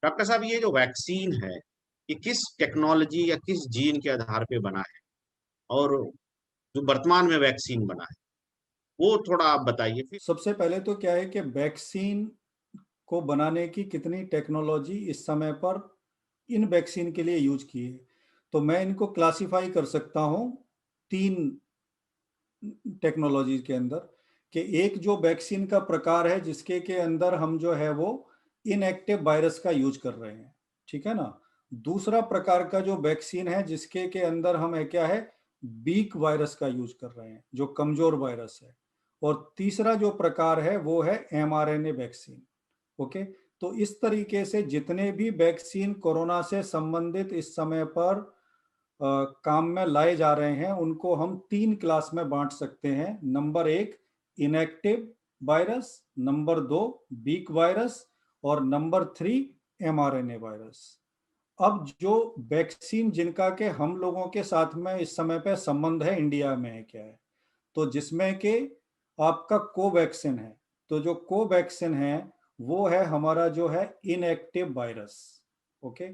Doctor साहब, ये जो वैक्सीन है, ये किस टेक्नोलॉजी या किस जीन के आधार पे बना है? और जो वर्तमान में वैक्सीन बना है, वो थोड़ा आप बताइए फिर। सबसे पहले तो क्या है कि वैक्सीन को बनाने की कितनी टेक्नोलॉजी इस समय पर इन वैक्सीन के लिए यूज की है। तो मैं इनको क्लासिफाई कर सकता हूँ तीन टेक्नोलॉजी के अंदर, कि एक जो वैक्सीन का प्रकार है जिसके के अंदर हम जो है वो इनएक्टिव वायरस का यूज कर रहे हैं, ठीक है ना। दूसरा प्रकार का जो वैक्सीन है जिसके के अंदर हम है क्या है, वीक वायरस का यूज कर रहे हैं, जो कमजोर वायरस है। और तीसरा जो प्रकार है वो है एमआरएनए वैक्सीन। ओके, तो इस तरीके से जितने भी वैक्सीन कोरोना से संबंधित इस समय पर काम में लाए जा रहे हैं उनको हम तीन क्लास में बांट सकते हैं। नंबर एक, इनएक्टिव वायरस। नंबर दो, वीक वायरस। और नंबर थ्री, एमआरएनए वायरस। अब जो वैक्सीन जिनका के हम लोगों के साथ में इस समय पे संबंध है इंडिया में है क्या है, तो जिसमें के आपका कोवैक्सिन है। तो जो कोवैक्सिन है वो है हमारा जो है इनएक्टिव वायरस। ओके,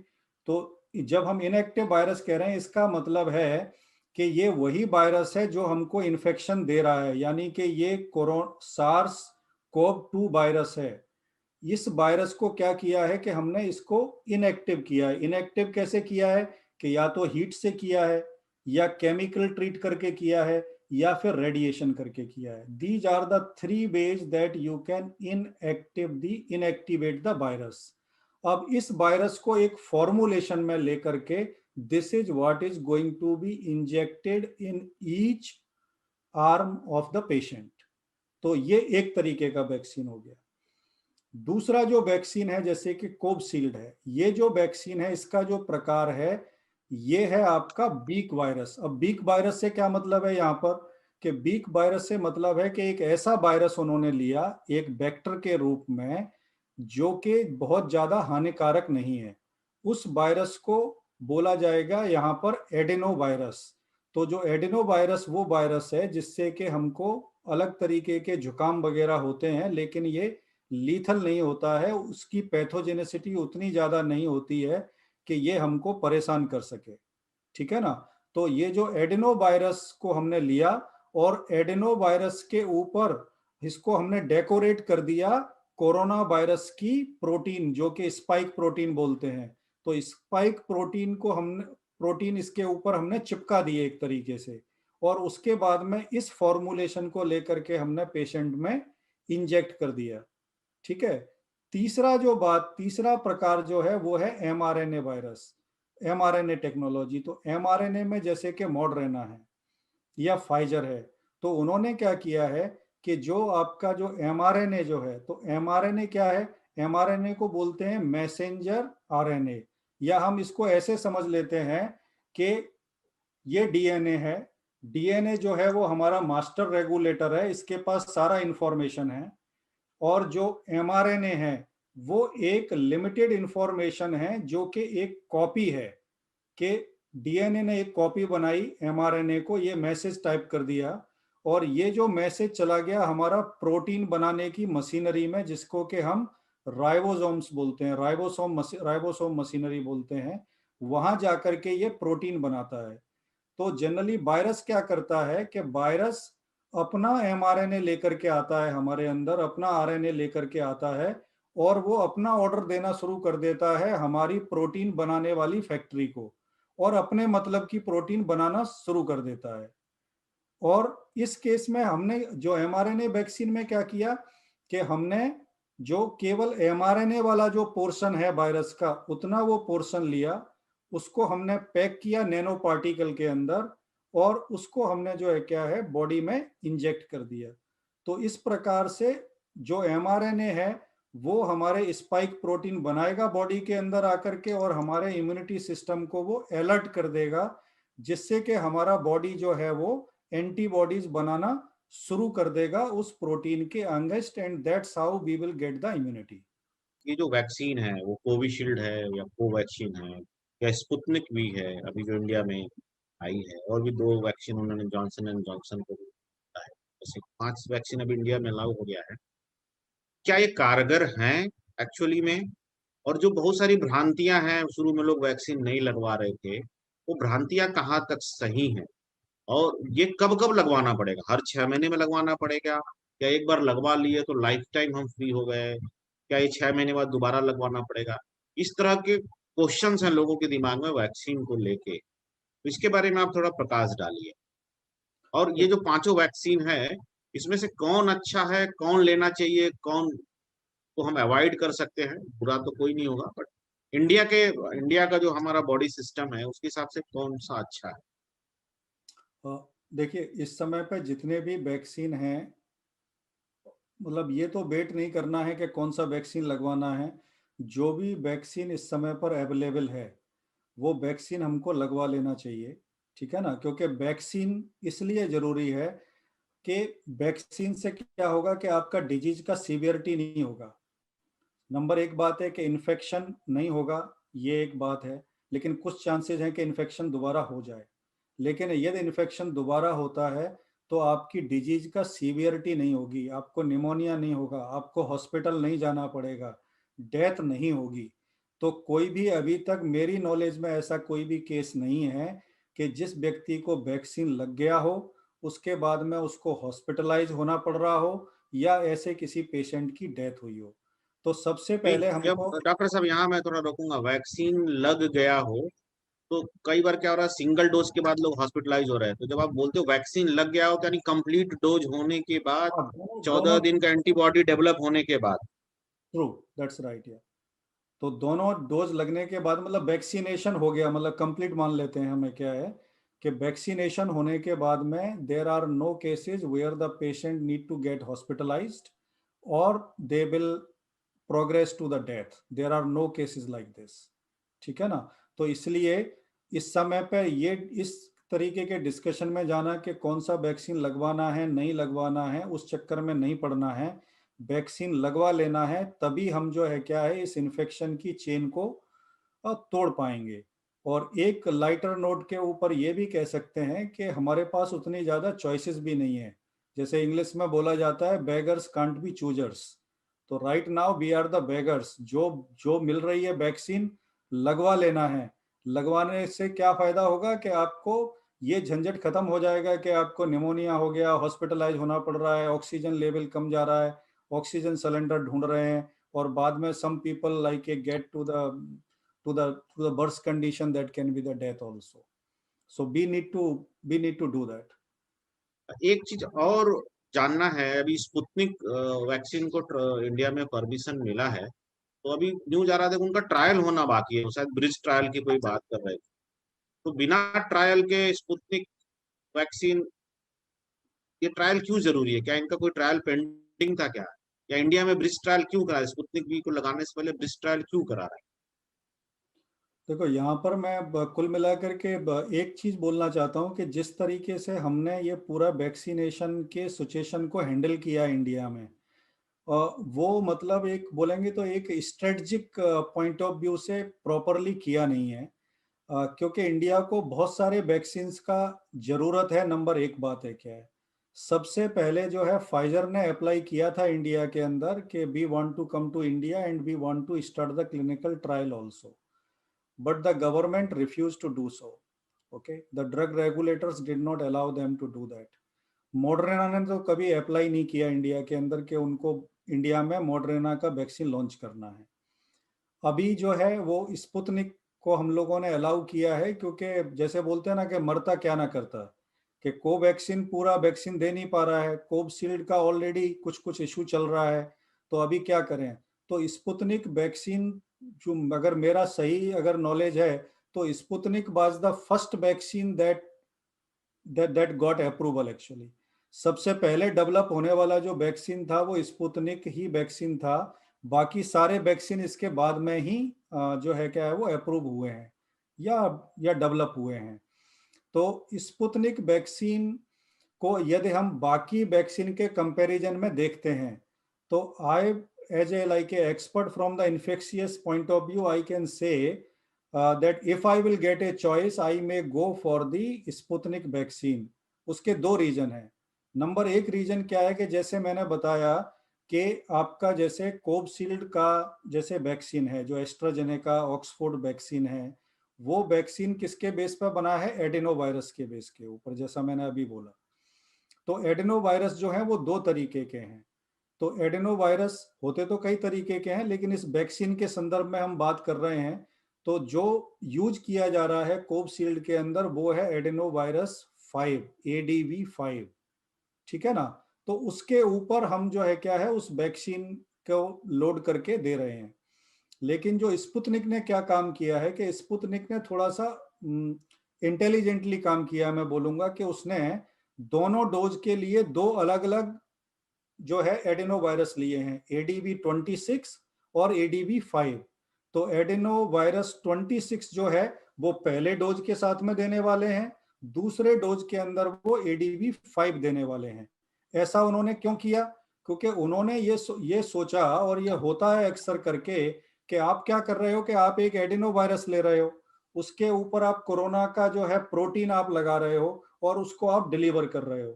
तो जब हम इनएक्टिव वायरस कह रहे हैं इसका मतलब है कि ये वही वायरस है जो हमको इन्फेक्शन दे रहा है, यानी कि ये कोरोना सार्स कोव 2 वायरस है। इस वायरस को क्या किया है कि हमने इसको इनएक्टिव किया है। इनएक्टिव कैसे किया है कि या तो हीट से किया है, या केमिकल ट्रीट करके किया है, या फिर रेडिएशन करके किया है। These are the three ways that you can inactivate the virus. अब इस वायरस को एक फॉर्मुलेशन में लेकर के this is what is going to be injected in each arm of the patient. तो ये एक तरीके का वैक्सीन हो गया। दूसरा जो वैक्सीन है जैसे कि कोवशील्ड है, ये जो वैक्सीन है इसका जो प्रकार है ये है आपका बीक वायरस। अब बीक वायरस से क्या मतलब है यहाँ पर, कि बीक वायरस से मतलब है कि एक ऐसा वायरस उन्होंने लिया एक वेक्टर के रूप में जो कि बहुत ज्यादा हानिकारक नहीं है। उस वायरस को बोला जाएगा यहाँ पर एडेनो वायरस। तो जो एडेनो वायरस वो वायरस है जिससे कि हमको अलग तरीके के जुकाम वगैरह होते हैं, लेकिन ये लीथल नहीं होता है, उसकी पैथोजेनिसिटी उतनी ज्यादा नहीं होती है कि ये हमको परेशान कर सके, ठीक है ना। तो ये जो एडेनो वायरस को हमने लिया और एडेनो वायरस के ऊपर इसको हमने डेकोरेट कर दिया कोरोना वायरस की प्रोटीन, जो कि स्पाइक प्रोटीन बोलते हैं। तो स्पाइक प्रोटीन को हमने प्रोटीन इसके ऊपर हमने चिपका दिए एक तरीके से, और उसके बाद में इस फॉर्मुलेशन को लेकर के हमने पेशेंट में इंजेक्ट कर दिया, ठीक है। तीसरा प्रकार जो है वो है एमआरएनए वायरस, एमआरएनए टेक्नोलॉजी। तो एमआरएनए में जैसे कि मॉडर्ना है या फाइजर है, तो उन्होंने क्या किया है कि जो आपका जो एमआरएनए जो है, तो एमआरएनए क्या है, एमआरएनए को बोलते हैं मैसेंजर आरएनए, या हम इसको ऐसे समझ लेते हैं कि ये डीएनए है। डीएनए जो है वो हमारा मास्टर रेगुलेटर है, इसके पास सारा इंफॉर्मेशन है। और जो एमआरएनए है वो एक लिमिटेड इंफॉर्मेशन है जो कि एक कॉपी है, कि डीएनए ने एक कॉपी बनाई एमआरएनए को, ये मैसेज टाइप कर दिया, और ये जो मैसेज चला गया हमारा प्रोटीन बनाने की मशीनरी में, जिसको कि हम राइबोसोम्स बोलते हैं, राइबोसोम मशीनरी बोलते हैं। वहां जाकर के ये प्रोटीन बनाता है। तो जनरली वायरस क्या करता है कि वायरस अपना एमआरएनए लेकर के आता है, हमारे अंदर अपना आरएनए लेकर के आता है, और वो अपना ऑर्डर देना शुरू कर देता है हमारी प्रोटीन बनाने वाली फैक्ट्री को, और अपने मतलब की प्रोटीन बनाना शुरू कर देता है। और इस केस में हमने जो एमआरएनए वैक्सीन में क्या किया कि हमने जो केवल एमआरएनए वाला जो पोर्शन है वायरस का उतना वो पोर्शन लिया, उसको हमने पैक किया नैनो पार्टिकल के अंदर, और उसको हमने जो है क्या है बॉडी में इंजेक्ट कर दिया। तो इस प्रकार से जो एमआरएनए है वो हमारे स्पाइक प्रोटीन बनाएगा बॉडी के अंदर आकर के, और हमारे इम्यूनिटी सिस्टम को वो अलर्ट कर देगा, जिससे कि हमारा बॉडी जो है वो एंटीबॉडीज बनाना शुरू कर देगा उस प्रोटीन के against, and that's how we will get the immunity. ये जो वैक्सीन है, वो कोविशील्ड है या कोवैक्सीन है या स्पुतनिक भी है, अभी जो इंडिया में आई है, और भी 2 वैक्सीन उन्होंने जॉनसन एंड जॉनसन को भी दिया है। जैसे 5 वैक्सीन अभी इंडिया में लागू हो गया है। क्या ये कारगर हैं एक्चुअली में? और जो बहुत सारी भ्रांतियां हैं, शुरू में लोग वैक्सीन नहीं लगवा रहे थे, वो भ्रांतियां कहाँ तक सही हैं? और ये कब-कब लगवाना पड़ेगा? हर 6 महीने में लगवाना पड़ेगा? या एक बार लगवा लिए तो लाइफ टाइम हम फ्री हो गए? क्या ये 6 महीने बाद दोबारा लगवाना पड़ेगा? इस तरह के क्वेश्चन्स हैं लोगों के दिमाग में वैक्सीन को लेके। तो इसके बारे में आप थोड़ा प्रकाश डालिए। और ये जो पाँचों वैक्सीन है, इसमें से कौन अच्छा है, कौन लेना चाहिए, कौन को हम अवॉइड कर सकते हैं? बुरा तो कोई नहीं होगा, बट इंडिया के इंडिया का जो हमारा बॉडी सिस्टम है, उसके हिसाब से कौन-सा अच्छा है? देखिए, इस समय पे जितने भी वैक्सीन हैं, मतलब ये तो वेट नहीं करना है कि कौन सा वैक्सीन लगवाना है। जो भी वैक्सीन इस समय पर अवेलेबल है, वो वैक्सीन हमको लगवा लेना चाहिए, ठीक है ना? क्योंकि वैक्सीन इसलिए ज़रूरी है कि वैक्सीन से क्या होगा कि आपका डिजीज़ का सीवियरिटी नहीं होगा। नंबर एक बात है कि इन्फेक्शन नहीं होगा, ये एक बात है, लेकिन कुछ चांसेस हैं कि इन्फेक्शन दोबारा हो जाए। लेकिन यदि इन्फेक्शन दोबारा होता है, तो आपकी डिजीज़ का सीवियरिटी नहीं होगी, आपको निमोनिया नहीं होगा, आपको हॉस्पिटल नहीं जाना पड़ेगा, डेथ नहीं होगी। तो कोई भी अभी तक मेरी नॉलेज में ऐसा कोई भी केस नहीं है कि जिस व्यक्ति को वैक्सीन लग गया हो, उसके बाद में उसको हॉस्पिटलाइज़ होना पड़ रहा हो या ऐसे किसी पेशेंट की डेथ हुई हो। तो सबसे नहीं, पहले जब हमको डॉक्टर साहब यहाँ मैं थोड़ा रोकूँगा, वैक्सीन लग गया हो, तो कई बार क्या हो रहा है सिंगल डोज़ के बाद लोग हॉस्पिटलाइज़ हो रहे हैं। तो जब आप बोलते हो वैक्सीन लग गया हो तो यानी कंप्लीट डोज़ होने के बाद, हाँ, दोनों 14 दोनों दिन का एंटीबॉडी डेवलप होने के बाद। ट्रू, दैट्स राइट या। तो दोनों डोज़ लगने के बाद मतलब वैक्सीनेशन हो गया, मतलब कंप्लीट मान लेते हैं हमें क्या है कि वैक्सीनेशन होने के बाद में there are no cases where the patient need to get hospitalised और they will progress to the death. There are no cases like this, ठीक है ना? तो इसलिए इस समय पे ये इस तरीके के डिस्कशन में जाना कि कौन सा वैक्सीन लगवाना है, नहीं लगवाना है, उस चक्कर में नहीं पड़ना है। वैक्सीन लगवा लेना है, तभी हम जो है क्या है इस इन्फेक्शन की चेन को तोड़ पाएंगे। और एक लाइटर नोट के ऊपर ये भी कह सकते हैं कि हमारे पास उतनी ज़्यादा चॉइसेस भी नहीं है। जैसे इंग्लिश में बोला जाता है बेगर्स कांट बी चूजर्स। तो right now we are the beggars, जो जो मिल रही है वैक्सीन लगवा लेना है। लगवाने से क्या फायदा होगा कि आपको ये झंझट खत्म हो जाएगा कि आपको निमोनिया हो गया, हॉस्पिटलाइज होना पड़ रहा है, ऑक्सीजन लेवल कम जा रहा है, ऑक्सीजन सिलेंडर ढूंढ रहे हैं, और बाद में some people like a get to the worst condition that can be the death also. So we need to do that. एक चीज़ और जानना है, अभी स्पुतनिक वैक्सीन को इंडिया में परमिशन मिला है, तो अभी न्यूज़ आ रहा था कि उनका ट्रायल होना बाकी है, वो शायद ब्रिज ट्रायल की कोई बात कर रहे थे। तो बिना ट्रायल के स्पुतनिक वैक्सीन, ये ट्रायल क्यों ज़रूरी है? क्या इनका कोई ट्रायल पेंडिंग था क्या? या इंडिया में ब्रिज ट्रायल क्यों करा है? स्पुतनिक वी को लगाने से पहले ब्रिज ट्रायल क्यों करा रहा है? देखो, यहाँ पर मैं कुल मिलाकर के एक चीज बोलना चाहता हूँ कि जिस तरीके से हमने ये पूरा वैक्सीनेशन के सिचुएशन को हैंडल किया इंडिया में, वो मतलब एक बोलेंगे तो एक स्ट्रेटजिक पॉइंट ऑफ व्यू से प्रॉपरली किया नहीं है। क्योंकि इंडिया को बहुत सारे वैक्सीन्स का जरूरत है। नंबर एक बात है क्या है, सबसे पहले जो है फाइजर ने अप्लाई किया था इंडिया के अंदर कि we want to come to India and we want to start the clinical trial also, but the government refused to do so. Okay, the drug regulators did not allow them to do that. Moderna ने तो कभी apply नहीं किया India के अंदर कि उनको India में मॉडर्ना का वैक्सीन लॉन्च करना है। अभी जो है वो स्पुतनिक को हम लोगों ने अलाउ किया है, क्योंकि जैसे बोलते हैं ना कि मरता क्या ना करता, कि कोवैक्सीन पूरा वैक्सीन दे नहीं पा रहा है, कोविशील्ड का ऑलरेडी कुछ कुछ इशू चल रहा है, तो अभी क्या करें? तो स्पुतनिक वैक्सीन, जो अगर मेरा सही अगर नॉलेज है, तो Sputnik was the first vaccine that got approval actually. सबसे पहले डेवलप होने वाला जो वैक्सीन था वो स्पुतनिक ही वैक्सीन था। बाकी सारे वैक्सीन इसके बाद में ही जो है क्या है वो अप्रूव हुए हैं या डेवलप हुए हैं। तो स्पुतनिक वैक्सीन को यदि हम बाकी वैक्सीन के कंपैरिजन में देखते हैं, तो I as a like a expert from the infectious point of view I can say that if I will get a choice I may go for the Sputnik vaccine. उसके दो reason है। Number एक reason क्या है कि जैसे मैंने बताया कि आपका जैसे कोविशील्ड का जैसे वैक्सीन है, जो एस्ट्राजेनेका ऑक्सफोर्ड वैक्सीन है, वो वैक्सीन किसके बेस पर बना है? एडेनो वायरस के बेस के ऊपर, जैसा मैंने अभी बोला। तो एडेनो वायरस जो है वो दो तरीके के हैं। तो एडेनो वायरस होते तो कई तरीके के हैं, लेकिन इस वैक्सीन के संदर्भ में हम बात कर रहे हैं। तो जो यूज किया जा रहा है कोविशील्ड के अंदर वो है एडेनो वायरस 5, ADV5, ठीक है ना। तो उसके ऊपर हम जो है क्या है उस वैक्सीन को लोड करके दे रहे हैं। लेकिन जो स्पुतनिक ने क्या काम किया है कि स्पुतनिक ने थोड़ा सा इंटेलिजेंटली काम किया, मैं बोलूंगा कि उसने दोनों डोज के लिए दो अलग अलग जो है एडेनो वायरस लिए हैं, ADV26 और ADV5। तो एडेनो वायरस 26 जो है वो पहले डोज के साथ में देने वाले हैं, दूसरे डोज के अंदर वो ADV5 देने वाले हैं। ऐसा उन्होंने क्यों किया? क्योंकि उन्होंने ये सोचा, और ये होता है अक्सर करके, कि आप क्या कर रहे हो कि आप एक एडेनो वायरस ले रहे हो, उसके ऊपर आप कोरोना का जो है प्रोटीन आप लगा रहे हो और उसको आप डिलीवर कर रहे हो।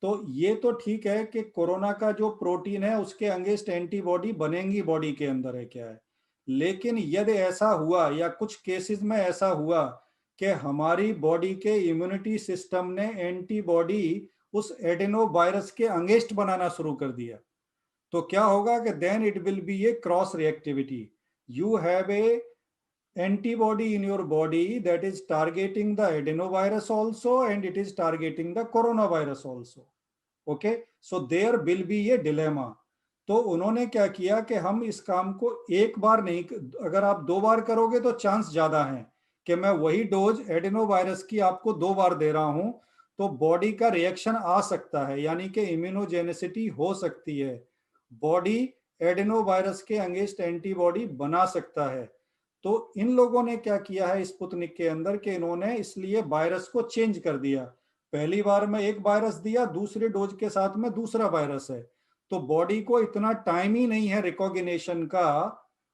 तो ये तो ठीक है कि कोरोना का जो प्रोटीन है उसके अगेंस्ट एंटीबॉडी बनेंगी बॉडी के अंदर है क्या है। लेकिन यदि ऐसा हुआ या कुछ केसेस में ऐसा हुआ कि हमारी बॉडी के इम्यूनिटी सिस्टम ने एंटीबॉडी उस एडेनो वायरस के अगेंस्ट बनाना शुरू कर दिया, तो क्या होगा कि then it will be a cross reactivity. You have a antibody in your body that is targeting the adenovirus also, and it is targeting the coronavirus also. Okay, so there will be a dilemma. तो उन्होंने क्या किया कि हम इस काम को एक बार नहीं, अगर आप दो बार करोगे तो चांस ज्यादा है कि मैं वही डोज एडेनो वायरस की आपको दो बार दे रहा हूं, तो बॉडी का रिएक्शन आ सकता है, यानी कि इम्यूनोजेनिसिटी हो सकती है, बॉडी एडेनो वायरस के अगेंस्ट एंटीबॉडी बना सकता है। तो इन लोगों ने क्या किया है स्पुतनिक के अंदर कि इन्होंने इसलिए वायरस को चेंज कर दिया। पहली बार में एक वायरस दिया, दूसरे डोज के साथ में दूसरा वायरस है, तो बॉडी को इतना टाइम ही नहीं है रिकॉग्निशन का,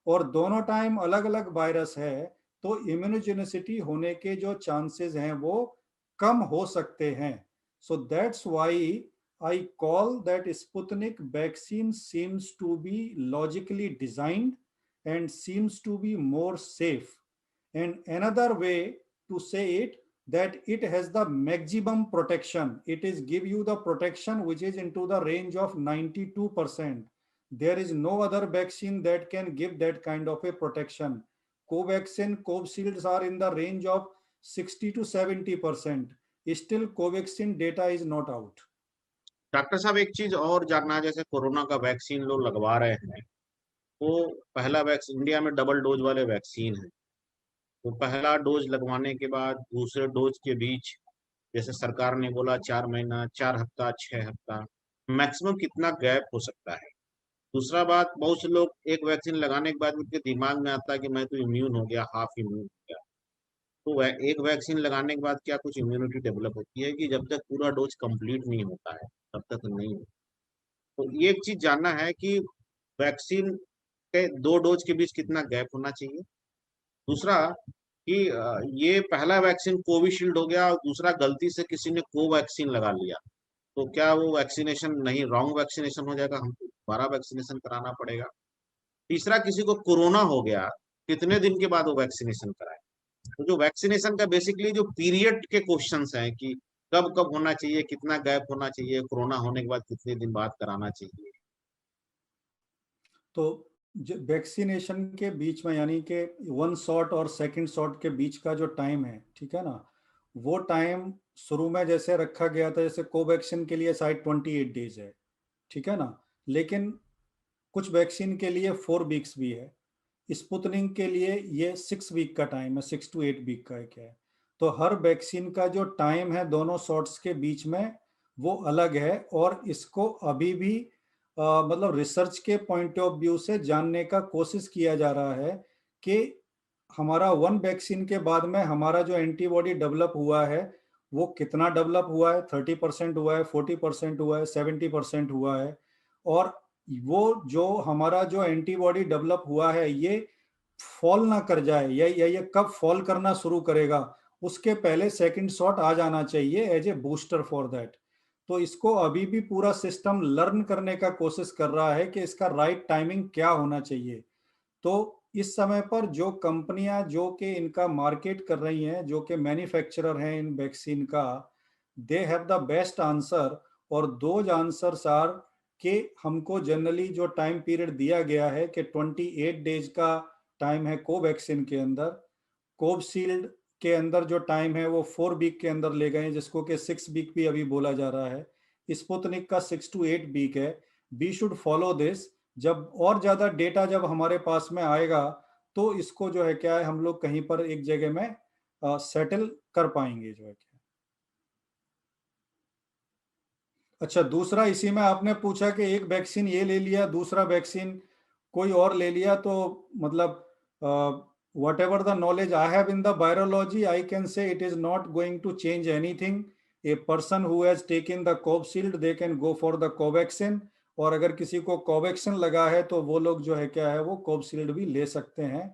और दोनों टाइम अलग अलग वायरस है, तो इम्यूनोजेनिसिटी होने के जो चांसेस हैं वो कम हो सकते हैं। So that's why I call that Sputnik vaccine seems to be logically designed and seems to be more safe. And another way to say it, that it has the maximum protection. It is give you the protection which is into the range of 92%. There is no other vaccine that can give that kind of a protection. Covaxin, Covishields are in the range of 60 to 70%. Still, Covaxin data is not out. Doctor साहब एक चीज और जानना है, जैसे corona का vaccine लोग लगवा रहे हैं, वो पहला वैक्सीन इंडिया में डबल डोज वाले वैक्सीन है, तो पहला डोज लगवाने के बाद दूसरे डोज के बीच, जैसे सरकार ने बोला 4 महीना, 4 हफ्ता, 6 हफ्ता, मैक्सिमम कितना गैप हो सकता है? दूसरा बात, बहुत से लोग एक वैक्सीन लगाने के बाद उनके दिमाग में आता है कि मैं तो इम्यून हो गया, हाफ इम्यून हो गया। तो एक वैक्सीन लगाने के बाद क्या कुछ इम्यूनिटी डेवलप होती है कि जब तक पूरा डोज कंप्लीट नहीं होता है तब तक नहीं होता? तो ये एक चीज जानना है कि वैक्सीन के दो डोज के बीच कितना गैप होना चाहिए। दूसरा कि ये पहला वैक्सीन कोविशील्ड हो गया और दूसरा गलती से किसी ने कोवैक्सीन लगा लिया, तो क्या वो वैक्सीनेशन नहीं, रॉन्ग वैक्सीनेशन हो जाएगा, हमको दोबारा वैक्सीनेशन कराना पड़ेगा? तीसरा, किसी को कोरोना हो गया, कितने दिन के बाद वो वैक्सीनेशन कराए? तो जो वैक्सीनेशन का बेसिकली जो पीरियड के क्वेश्चंस हैं कि कब कब होना चाहिए, कितना गैप होना चाहिए, कोरोना होने के बाद कितने दिन बाद कराना चाहिए? तो वैक्सीनेशन के बीच में, यानी कि वन शॉट और सेकंड शॉट के बीच का जो टाइम है, ठीक है ना, वो टाइम शुरू में जैसे रखा गया था, जैसे कोवैक्सीन के लिए शायद 28 डेज है, ठीक है ना, लेकिन कुछ वैक्सीन के लिए 4 वीक्स भी है। स्पुतनिक के लिए ये 6 वीक का टाइम है, 6 to 8 वीक का है क्या है। तो हर वैक्सीन का जो टाइम है दोनों शॉट्स के बीच में वो अलग है, और इसको अभी भी मतलब रिसर्च के पॉइंट ऑफ व्यू से जानने का कोशिश किया जा रहा है कि हमारा वन वैक्सीन के बाद में हमारा जो एंटीबॉडी डेवलप हुआ है वो कितना डेवलप हुआ है, 30% हुआ है, 40% हुआ है, 70% हुआ है, और वो जो हमारा जो एंटीबॉडी डेवलप हुआ है ये फॉल ना कर जाए, या ये कब फॉल करना शुरू करेगा, उसके पहले सेकंड शॉट आ जाना चाहिए as a booster for that. तो इसको अभी भी पूरा सिस्टम लर्न करने का कोशिश कर रहा है कि इसका राइट टाइमिंग क्या होना चाहिए। तो इस समय पर जो कंपनियां जो कि इनका मार्केट कर रही हैं, जो कि मैन्युफैक्चरर हैं इन वैक्सीन का, they have the best answer. और दोज आंसर्स आर कि हमको जनरली जो टाइम पीरियड दिया गया है कि 28 डेज का टाइम है कोवैक्सीन के अंदर। कोवशील्ड के अंदर जो टाइम है वो 4 वीक के अंदर ले गए हैं, जिसको कि 6 वीक भी अभी बोला जा रहा है। स्पुतनिक का 6 to 8 वीक है। We should follow this. जब और ज्यादा डेटा जब हमारे पास में आएगा तो इसको जो है क्या है, हम लोग कहीं पर एक जगह में सेटल कर पाएंगे जो है क्या। अच्छा, दूसरा इसी में आपने पूछा कि एक वैक्सीन ये ले लिया, दूसरा वैक्सीन कोई और ले लिया, तो मतलब whatever the knowledge I have in the virology, I can say it is not going to change anything. A person who has taken the Covishield, they can go for the Covaxin, और अगर किसी को Covaxin लगा है तो वो लोग जो है क्या है वो कोविशील्ड भी ले सकते हैं।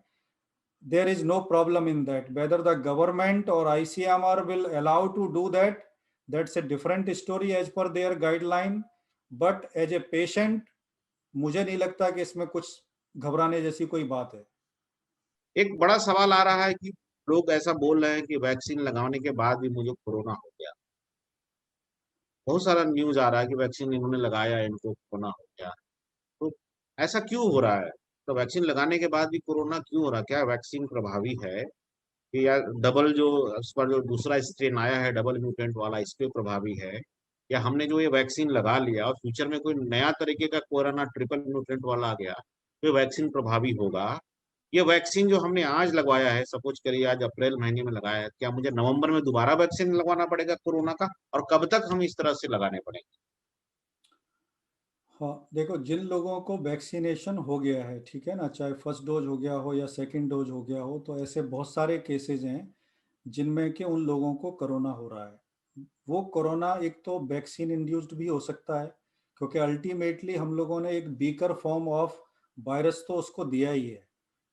There is no problem in that. Whether the government or ICMR will allow to do that, that's a different story as per their guideline. But as a patient, मुझे नहीं लगता कि इसमें कुछ घबराने जैसी कोई बात है। एक बड़ा सवाल आ रहा है कि लोग ऐसा बोल रहे हैं कि वैक्सीन लगाने के बाद भी मुझे कोरोना हो गया। बहुत सारा न्यूज़ आ रहा है कि वैक्सीन इन्होंने लगाया, इनको कोरोना हो गया। तो ऐसा क्यों हो रहा है? तो वैक्सीन लगाने के बाद भी कोरोना क्यों हो रहा है? क्या वैक्सीन प्रभावी है कि या डबल जो उस पर जो दूसरा स्ट्रेन आया है डबल म्यूटेंट वाला, इस पे प्रभावी है? या हमने जो ये वैक्सीन लगा लिया और फ्यूचर में कोई नया तरीके का कोरोना ट्रिपल म्यूटेंट वाला आ गया, तो ये वैक्सीन प्रभावी होगा? ये वैक्सीन जो हमने आज लगवाया है, सपोज करिए आज अप्रैल महीने में लगाया है, क्या मुझे नवंबर में दोबारा वैक्सीन लगवाना पड़ेगा कोरोना का? और कब तक हम इस तरह से लगाने पड़ेंगे? हाँ, देखो, जिन लोगों को वैक्सीनेशन हो गया है, ठीक है ना, चाहे फर्स्ट डोज हो गया हो या सेकंड डोज हो गया हो, तो ऐसे बहुत सारे केसेस हैं जिनमें कि उन लोगों को कोरोना हो रहा है। वो कोरोना एक तो वैक्सीन इंड्यूस्ड भी हो सकता है, क्योंकि अल्टीमेटली हम लोगों ने एक बीकर फॉर्म ऑफ वायरस तो उसको दिया ही है,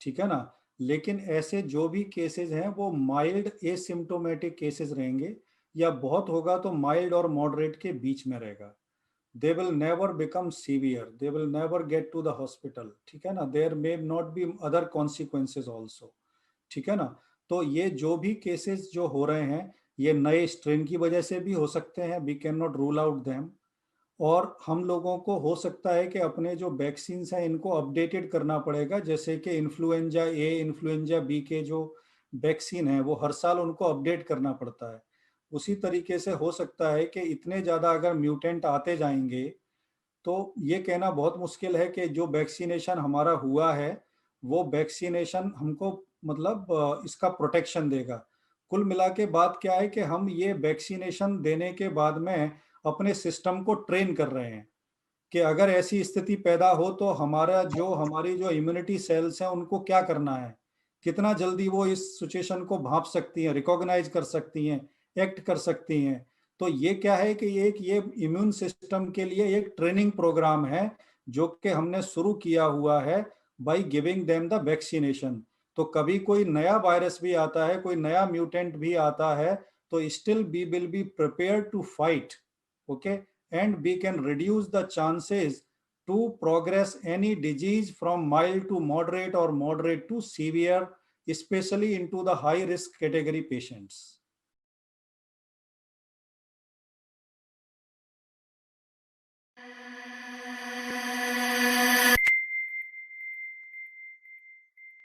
ठीक है ना। लेकिन ऐसे जो भी केसेस हैं वो माइल्ड एसिम्टोमेटिक केसेस रहेंगे, या बहुत होगा तो माइल्ड और मॉडरेट के बीच में रहेगा। they will never become severe, they will never get to the hospital, ठीक है ना। there may not be other consequences also, ठीक है ना। तो ये जो भी केसेस जो हो रहे हैं, ये नए स्ट्रेन की वजह से भी हो सकते हैं, we can not rule out them. और हम लोगों को हो सकता है कि अपने जो वैक्सीन हैं इनको अपडेटेड करना पड़ेगा, जैसे कि इन्फ्लुएंजा ए, इन्फ्लुएंजा बी के जो वैक्सीन है वो हर साल उनको अपडेट करना पड़ता है। उसी तरीके से हो सकता है कि इतने ज़्यादा अगर म्यूटेंट आते जाएंगे तो ये कहना बहुत मुश्किल है कि जो वैक्सीनेशन हमारा हुआ है वो वैक्सीनेशन हमको मतलब इसका प्रोटेक्शन देगा। कुल मिला के बात क्या है कि हम ये वैक्सीनेशन देने के बाद में अपने सिस्टम को ट्रेन कर रहे हैं कि अगर ऐसी स्थिति पैदा हो तो हमारी जो इम्यूनिटी सेल्स हैं उनको क्या करना है, कितना जल्दी वो इस सिचुएशन को भांप सकती हैं, रिकॉग्नाइज कर सकती हैं, एक्ट कर सकती हैं। तो ये क्या है कि ये इम्यून सिस्टम के लिए एक ट्रेनिंग प्रोग्राम है जो कि हमने शुरू किया हुआ है by giving them the vaccination. तो कभी कोई नया वायरस भी आता है, कोई नया म्यूटेंट भी आता है, तो still we will be prepare to fight, okay, and we can reduce the chances to progress any disease from mild to moderate or moderate to severe, especially into the high risk category patients.